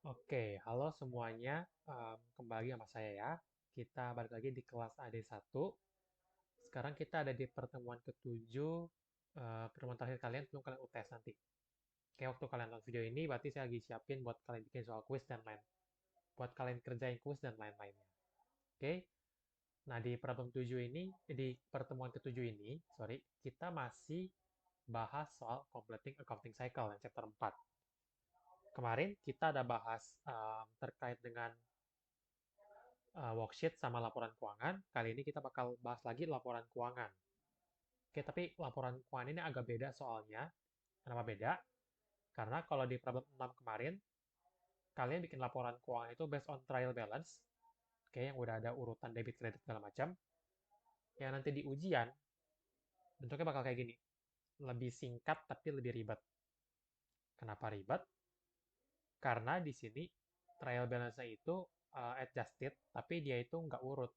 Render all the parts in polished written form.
Oke, halo semuanya. Kembali sama saya ya. Kita balik lagi di kelas AD1. Sekarang kita ada di pertemuan ketujuh. Pertemuan terakhir kalian sebelum kalian UTS nanti. Oke, waktu kalian nonton video ini, berarti saya lagi siapin buat kalian bikin soal quiz dan lain. Buat kalian kerjain quiz dan lain-lainnya. Oke, nah di problem 7 ini, di pertemuan ketujuh ini, sorry, kita masih bahas soal completing accounting cycle yang chapter 4. Kemarin kita ada bahas terkait dengan worksheet sama laporan keuangan. Kali ini kita bakal bahas lagi laporan keuangan. Oke, tapi laporan keuangan ini agak beda soalnya. Kenapa beda? Karena kalau di problem 6 kemarin, kalian bikin laporan keuangan itu based on trial balance. Oke, yang udah ada urutan debit, kredit, segala macam. Yang nanti di ujian, bentuknya bakal kayak gini. Lebih singkat, tapi lebih ribet. Kenapa ribet? Karena di sini trial balance-nya itu adjusted, tapi dia itu nggak urut.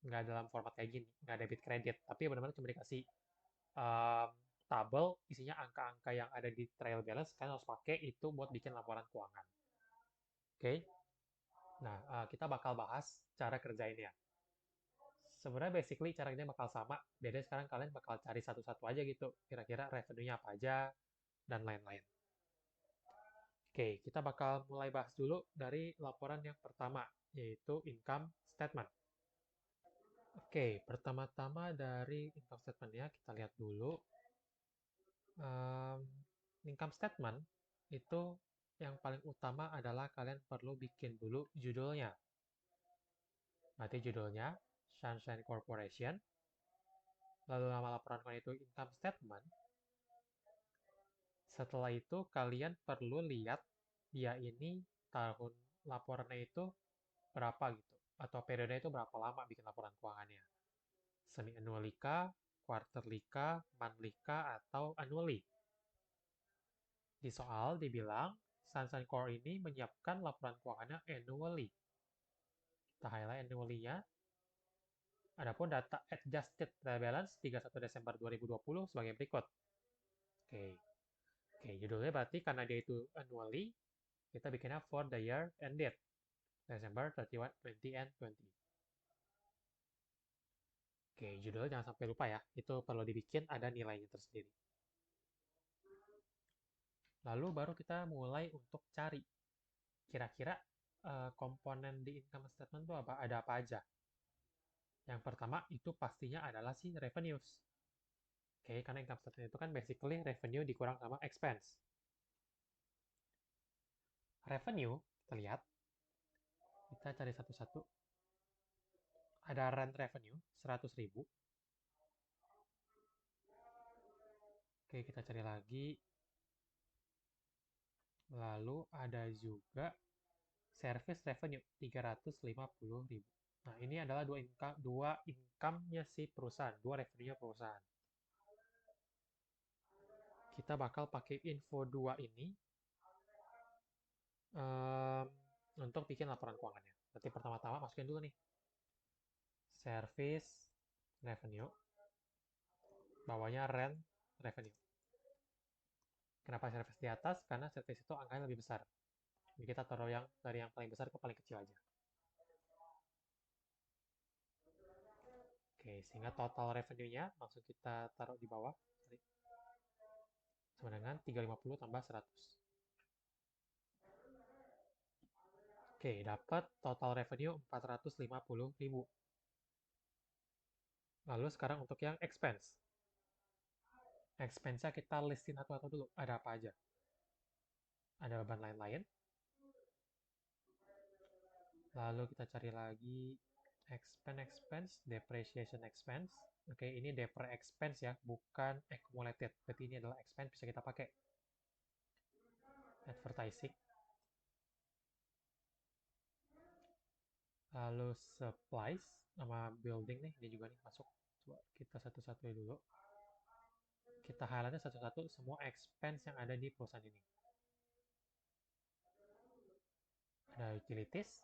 Nggak dalam format kayak gini. Nggak debit, kredit. Tapi benar-benar cuma dikasih um, tabel isinya angka-angka yang ada di trial balance, kalian harus pakai itu buat bikin laporan keuangan. Oke, nah kita bakal bahas cara kerjainnya. Sebenarnya basically cara ini bakal sama, beda sekarang kalian bakal cari satu-satu aja gitu, kira-kira revenue-nya apa aja, dan lain-lain. Oke, kita bakal mulai bahas dulu dari laporan yang pertama, yaitu income statement. Oke, pertama-tama dari income statement-nya, kita lihat dulu. um, Income statement itu yang paling utama adalah kalian perlu bikin dulu judulnya. Nanti judulnya Sunshine Corporation, lalu nama laporan kalian itu income statement. Setelah itu kalian perlu lihat dia ini tahun laporannya itu berapa gitu, atau periode itu berapa lama bikin laporan keuangannya. Semi annually kah, quarterly kah, monthly kah, atau annually. Di soal dibilang, Sunshine Core ini menyiapkan laporan keuangannya annually. Kita highlight annually-nya. Adapun data adjusted trial balance 31 Desember 2020 sebagai berikut. Oke. Oke, judulnya berarti karena dia itu annually, kita bikinnya for the year ended December 31, 20 and 20. Oke, judulnya jangan sampai lupa ya. Itu perlu dibikin ada nilainya tersendiri. Lalu baru kita mulai untuk cari kira-kira komponen di income statement itu apa, ada apa aja. Yang pertama itu pastinya adalah si revenues. Oke, karena income statement itu kan basically revenue dikurang sama expense. Revenue, kita lihat, kita cari satu-satu. Ada rent revenue, 100.000. Oke, kita cari lagi. Lalu ada juga service revenue, 350.000. Nah, ini adalah dua income-nya si perusahaan, dua revenue perusahaan. Kita bakal pakai info dua ini um, untuk bikin laporan keuangannya. Berarti pertama-tama masukin dulu nih, service revenue, bawahnya rent revenue. Kenapa service di atas? Karena service itu angkanya lebih besar. Jadi kita taruh yang dari yang paling besar ke paling kecil aja. Oke, sehingga total revenue-nya langsung kita taruh di bawah. Sama dengan 350 tambah 100. Oke, dapat total revenue 450.000. Lalu sekarang untuk yang expense. Expense-nya kita listin satu-satu dulu. Ada apa aja? Ada beban lain-lain. Lalu kita cari lagi expense, depreciation expense. Oke, ini depre expense ya, bukan accumulated. Berarti ini adalah expense bisa kita pakai. Advertising. Lalu supplies sama building nih, ini juga nih masuk. Coba kita satu-satu dulu. Kita highlight satu-satu semua expense yang ada di perusahaan ini. Ada utilities,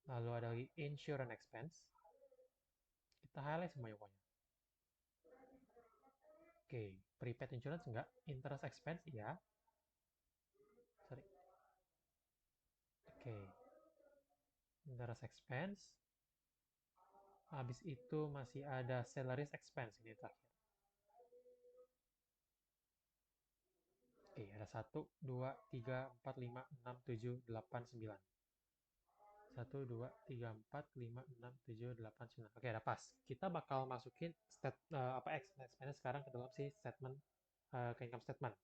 lalu ada lagi insurance expense. Kita highlight semuanya pokoknya. Oke, Prepaid insurance enggak. Interest expense iya. Sorry. Oke. Interest expense. Habis itu masih ada salaries expense ini terakhir. Oke, ada 1, 2, 3, 4, 5, 6, 7, 8, 9. 1, 2, 3, 4, 5, 6, 7, 8, 9. Oke, ada pas. Kita bakal masukin expense sekarang ke dalam si statement ke income statement.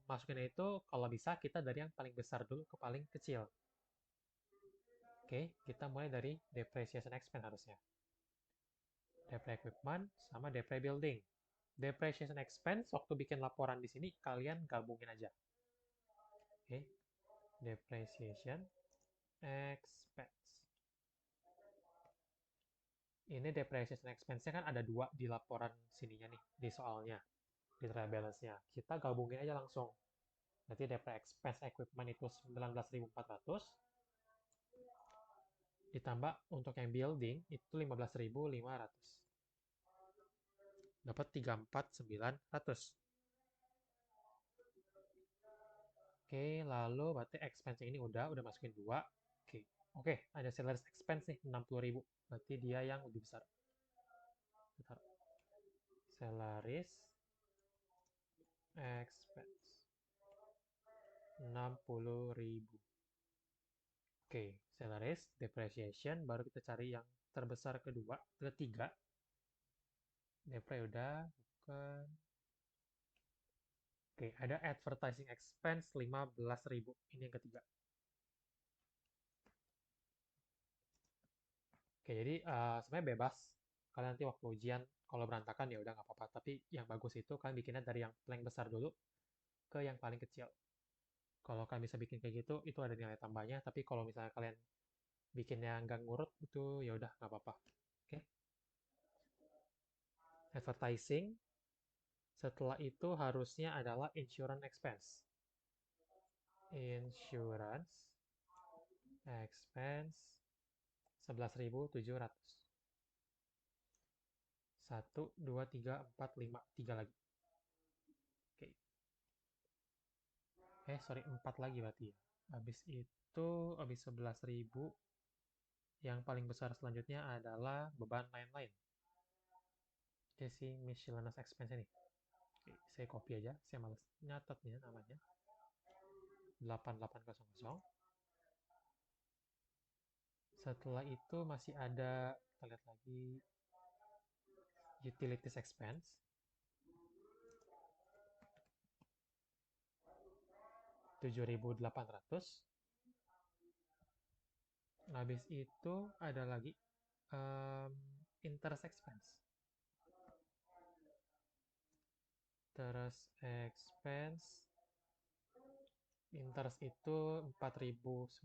Masukinnya itu kalau bisa kita dari yang paling besar dulu ke paling kecil. Oke, kita mulai dari depreciation expense harusnya. Depre equipment sama depre building. Depreciation expense waktu bikin laporan di sini kalian gabungin aja. Oke, depreciation expense. Ini depreciation expense-nya kan ada dua di laporan sininya nih, di soalnya, di trial balance-nya. Kita gabungin aja langsung. Berarti depre expense equipment itu 19.400, ditambah untuk yang building itu 15.500. Dapat 34.900. Oke, lalu berarti expense ini udah masukin 2. Oke, ada sales expense nih 60.000. Berarti dia yang lebih besar. Bentar. Salaries expense 60.000. Oke, salaries, depreciation, baru kita cari yang terbesar kedua, ketiga. Depre udah, bukan. Oke, ada advertising expense 15.000. Ini yang ketiga. Oke, jadi sebenarnya bebas. Kalian nanti waktu ujian, kalau berantakan ya udah nggak apa-apa. Tapi yang bagus itu kalian bikinnya dari yang paling besar dulu ke yang paling kecil. Kalau kalian bisa bikin kayak gitu, itu ada nilai tambahnya. Tapi kalau misalnya kalian bikinnya nggak ngurut, itu ya udah nggak apa-apa. Oke, advertising. Setelah itu harusnya adalah insurance expense. Insurance expense 11.700. 1, 2, 3, 4, 5. 3 lagi. Oke. Sorry, 4 lagi berarti ya. Habis 11.000, yang paling besar selanjutnya adalah beban lain-lain. Jadi si miscellaneous expense ini. Oke, saya copy aja, saya males nyatetnya namanya. 8800. Setelah itu masih ada, kita lihat lagi, utilities expense. 7.800. Habis itu ada lagi um, interest expense. Interest expense. Interest itu 4.900.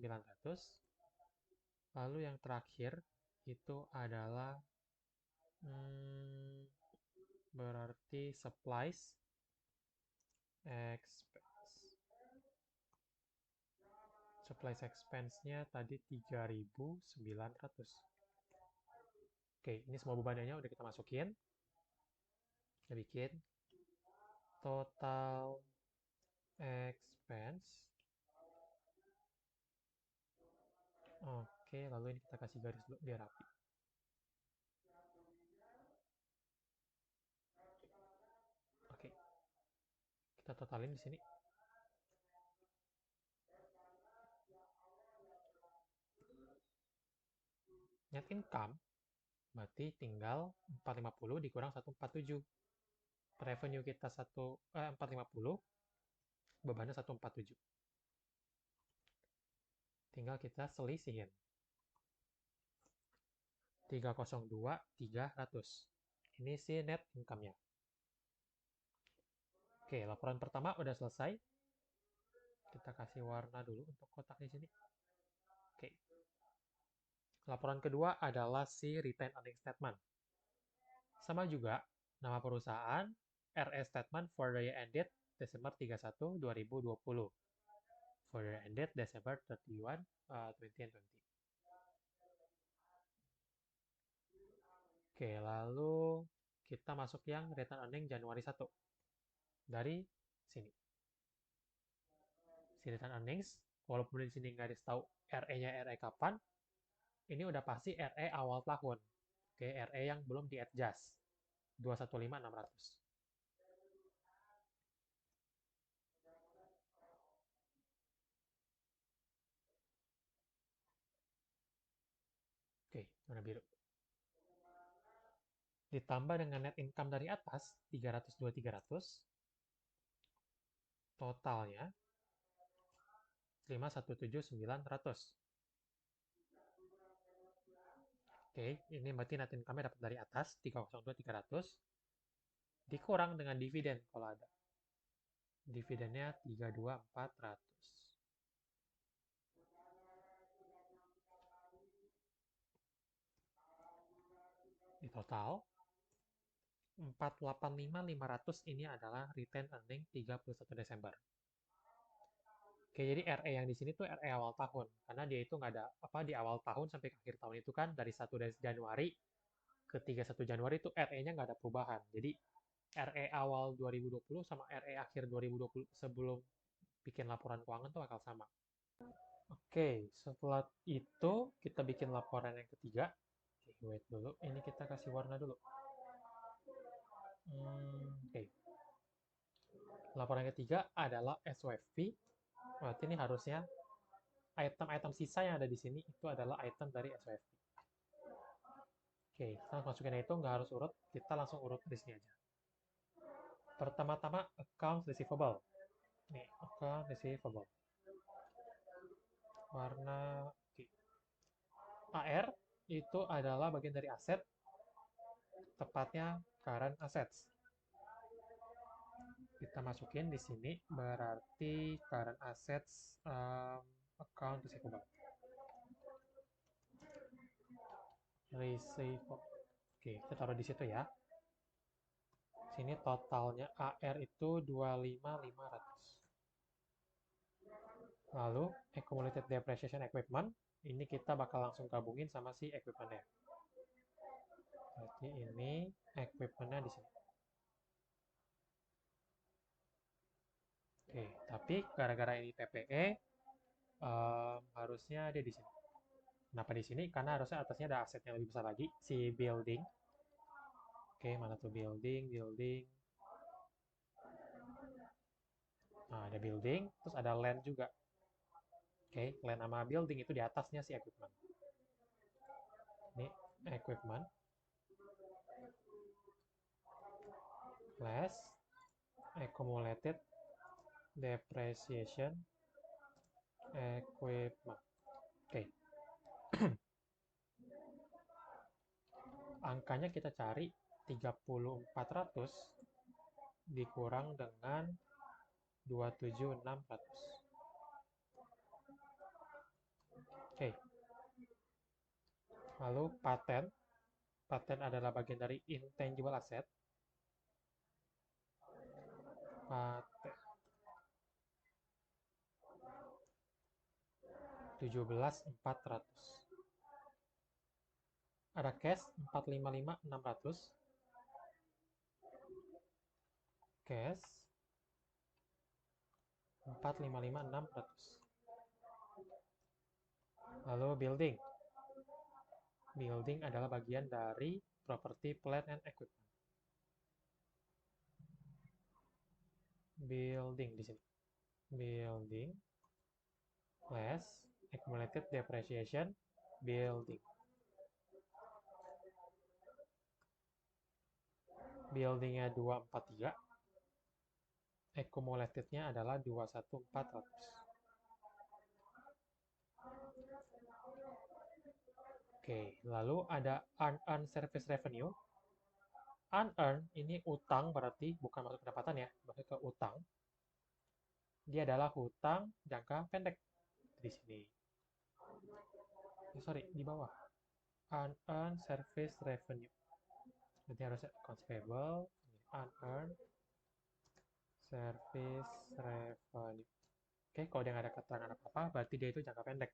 Lalu yang terakhir itu adalah berarti supplies expense. Supplies expense-nya tadi 3.900. Oke, ini semua bebannya udah kita masukin. Kita bikin total expense. Oke, lalu ini kita kasih garis dulu biar rapi. Oke, kita totalin di sini. Net income berarti tinggal 450 dikurang 147. Revenue kita 450, bebannya 147. Tinggal kita selisihin. 302.300. Ini si net income-nya. Oke, laporan pertama udah selesai. Kita kasih warna dulu untuk kotak di sini. Oke. Laporan kedua adalah si retained earning statement. Sama juga, nama perusahaan, RS statement for the year ended Desember 31, 2020. For the year ended December 31, 2020. Oke, lalu kita masuk yang return earning Januari 1. Dari sini. Si return earnings, walaupun di sini nggak dikasih tahu RE-nya RE kapan, ini udah pasti RE awal tahun. Oke, RE yang belum di-adjust. 215.600. Oke, warna biru. Ditambah dengan net income dari atas, 302.300. Totalnya, 517.900. Oke, ini berarti net income-nya dapat dari atas, 302.300. Dikurang dengan dividen kalau ada. Dividennya 32.400. Di total, 485.500 ini adalah return earning 31 Desember. Oke, jadi RE yang di sini tuh RE awal tahun. Karena dia itu nggak ada, apa, di awal tahun sampai ke akhir tahun itu kan, dari 1 Januari ke 31 Januari itu RE-nya nggak ada perubahan. Jadi, RE awal 2020 sama RE akhir 2020 sebelum bikin laporan keuangan tuh bakal sama. Oke, setelah itu kita bikin laporan yang ketiga. Oke, wait dulu. Ini kita kasih warna dulu. Oke. Laporan yang ketiga adalah SOFP. Berarti ini harusnya item-item sisa yang ada di sini itu adalah item dari SOFP. Oke, kita masukin itu nggak harus urut, kita langsung urut di sini aja. Pertama-tama account receivable. Nih, account receivable. Warna oke. AR itu adalah bagian dari aset, tepatnya current assets. Kita masukin di sini berarti current assets account receivable. Receivable. Oke, kita taruh di situ ya. Sini totalnya AR itu 25.500. Lalu accumulated depreciation equipment, ini kita bakal langsung gabungin sama si equipment-nya. Berarti ini equipment-nya di sini. Oke, tapi gara-gara ini PPE, harusnya dia di sini. Kenapa di sini? Karena harusnya atasnya ada aset yang lebih besar lagi, si building. Oke, mana tuh building, building. Nah, ada building, terus ada land juga. Oke, land sama building itu di atasnya si equipment. Ini equipment. Less accumulated depreciation equipment. Oke. Angkanya kita cari 3400 dikurang dengan 27600. Oke. Lalu paten. Paten adalah bagian dari intangible asset. Paten 17.400. Ada cash 455.600. Cash 455.600. Lalu building. Building adalah bagian dari property, plant, and equipment. Building di sini. Building less accumulated depreciation building. Buildingnya 243. Accumulatednya adalah 21.400. Oke, lalu ada unearned service revenue. Unearned ini utang berarti bukan masuk pendapatan ya, masuk ke utang. Dia adalah hutang jangka pendek di sini. Sorry, di bawah. Unearned service revenue. Nanti harus accounts payable, unearned service revenue. Oke, kalau dia nggak ada keterangan apa-apa, berarti dia itu jangka pendek.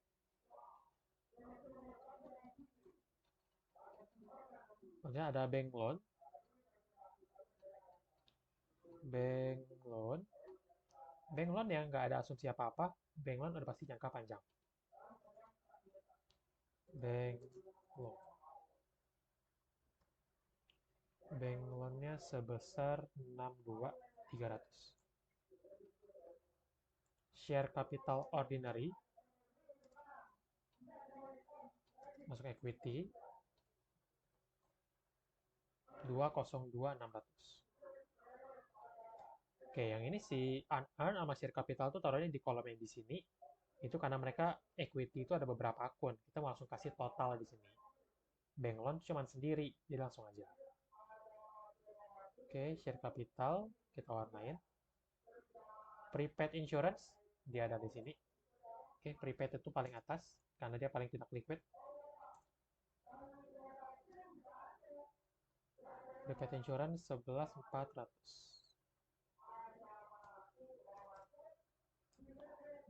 Maksudnya ada bank loan. bank loan. Bank loan yang nggak ada asumsi apa-apa, bank loan udah pasti jangka panjang. Bank loan. Bank loan-nya sebesar 62.300. Share capital ordinary, masuk equity, 202.600. Oke, yang ini si unearn sama share capital tuh taruhnya di kolom yang di sini. Itu karena mereka equity itu ada beberapa akun. Kita mau langsung kasih total di sini. Bank loan cuma sendiri, jadi langsung aja. Oke, share capital kita warnain. Prepaid insurance dia ada di sini. Oke, prepaid itu paling atas karena dia paling tidak liquid. Prepaid insurance 11.400.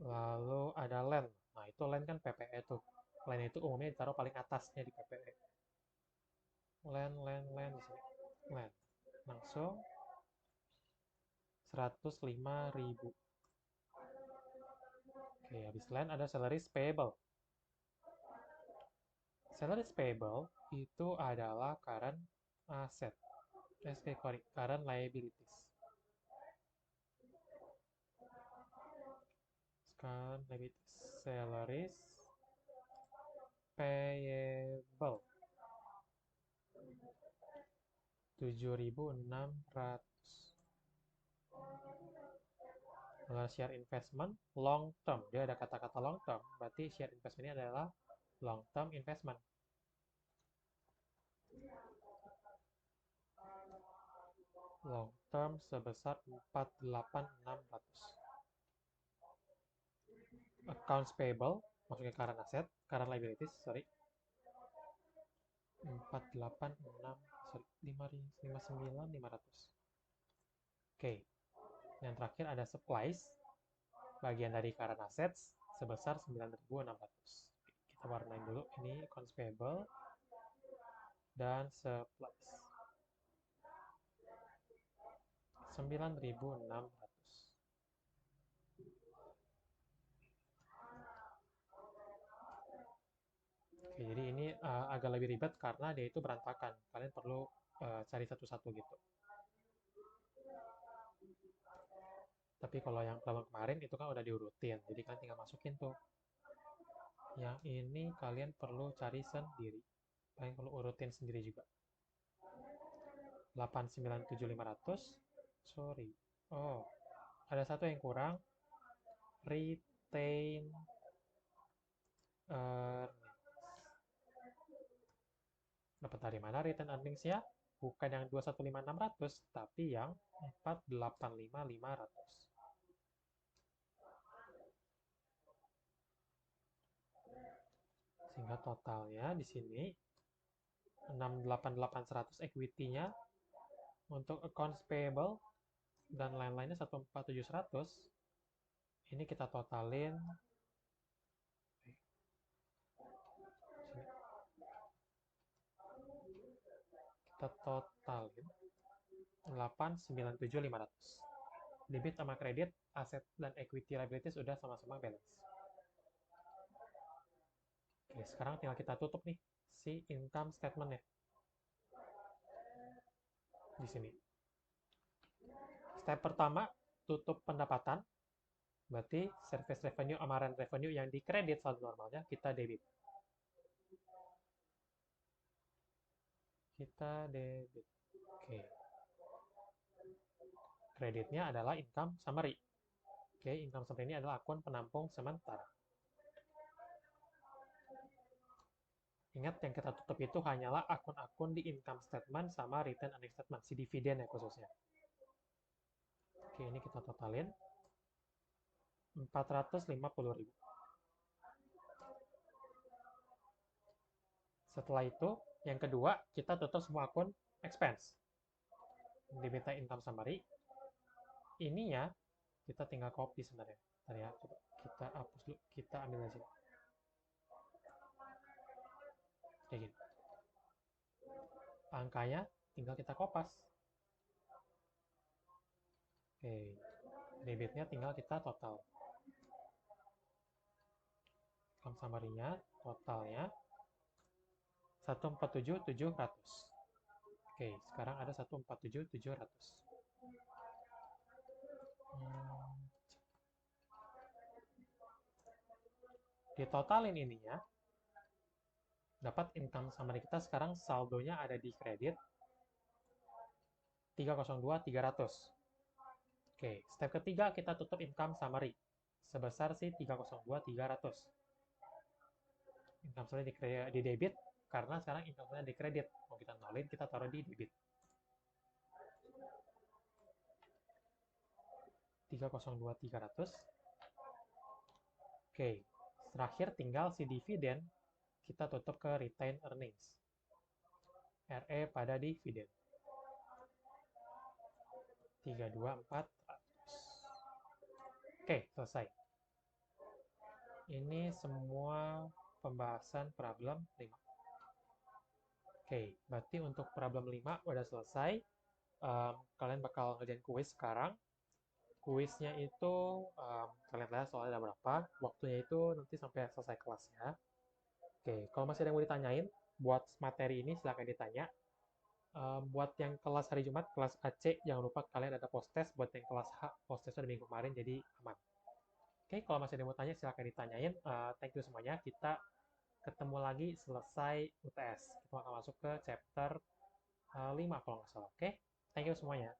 Lalu ada land. Nah, itu land kan PPE tuh. Land itu umumnya ditaruh paling atasnya di PPE. Land di sini. Land. Langsung 105.000. Oke, habis land ada salaries payable. Salaries payable itu adalah current asset. Current liabilities. Current liabilities. Salaries payable. 7.600. Lalu share investment long term. Dia ada kata-kata long term, berarti share investment ini adalah long term investment. Long term sebesar 48.600. Accounts payable, maksudnya current asset, current liabilities, sorry. 486, sorry, 59.500. Oke. Yang terakhir ada supplies, bagian dari current assets sebesar 9.600. Kita warnain dulu ini accounts payable dan supplies. 9.600. Oke, jadi ini agak lebih ribet karena dia itu berantakan. Kalian perlu cari satu-satu gitu. Tapi kalau yang problem kemarin itu kan udah diurutin, jadi kalian tinggal masukin tuh. Yang ini kalian perlu cari sendiri. Kalian perlu urutin sendiri juga. 897.500. Sorry. Oh, ada satu yang kurang. Retain earnings. Dapat dari mana retain earnings-nya? Bukan yang 215.600, tapi yang 485.500. Sehingga totalnya di sini 688.100 equity-nya, untuk accounts payable dan lain-lainnya 147.100. Ini kita totalin sini. Kita totalin 897.500. Debit sama kredit, aset dan equity liabilities sudah sama-sama balance. Oke, sekarang tinggal kita tutup nih si income statement-nya. Di sini. Step pertama, tutup pendapatan. Berarti service revenue sama rent revenue yang dikredit saldo normalnya kita debit. Kita debit. Oke. Kreditnya adalah income summary. Oke, income summary ini adalah akun penampung sementara. Ingat, yang kita tutup itu hanyalah akun-akun di income statement sama return earnings statement, si dividen ya khususnya. Oke, ini kita totalin 450.000. Setelah itu, yang kedua, kita tutup semua akun expense. Diminta income summary. Ininya, kita tinggal copy sebenarnya. Bentar ya, coba kita hapus dulu. Kita ambil dari sini. Kayak gini. Angkanya tinggal kita kopas. Oke, debitnya tinggal kita total. Income summary-nya, totalnya 147.700. Oke, sekarang ada 147.700. Ditotalin ininya, dapat income summary kita sekarang saldonya ada di kredit 302.300. Oke, step ketiga kita tutup income summary sebesar si 302.300. Income summary di debit karena sekarang income summary di kredit. Mau kita nolin, kita taruh di debit. 302.300. Oke, terakhir tinggal si dividen kita tutup ke retained earnings. RE pada dividen. 32400. Oke, selesai. Ini semua pembahasan problem 5. Oke, berarti untuk problem 5 udah selesai. Kalian bakal ngerjain kuis sekarang. Kuisnya itu kalian lihat soalnya ada berapa. Waktunya itu nanti sampai selesai kelasnya. Oke, kalau masih ada yang mau ditanyain, buat materi ini silahkan ditanya. Buat yang kelas hari Jumat, kelas AC, jangan lupa kalian ada post-test. Buat yang kelas H, post-testnya ada minggu kemarin, jadi aman. Oke, kalau masih ada yang mau tanya, silahkan ditanyain. Thank you semuanya. Kita ketemu lagi selesai UTS. Kita akan masuk ke chapter 5 kalau nggak salah. Oke, thank you semuanya.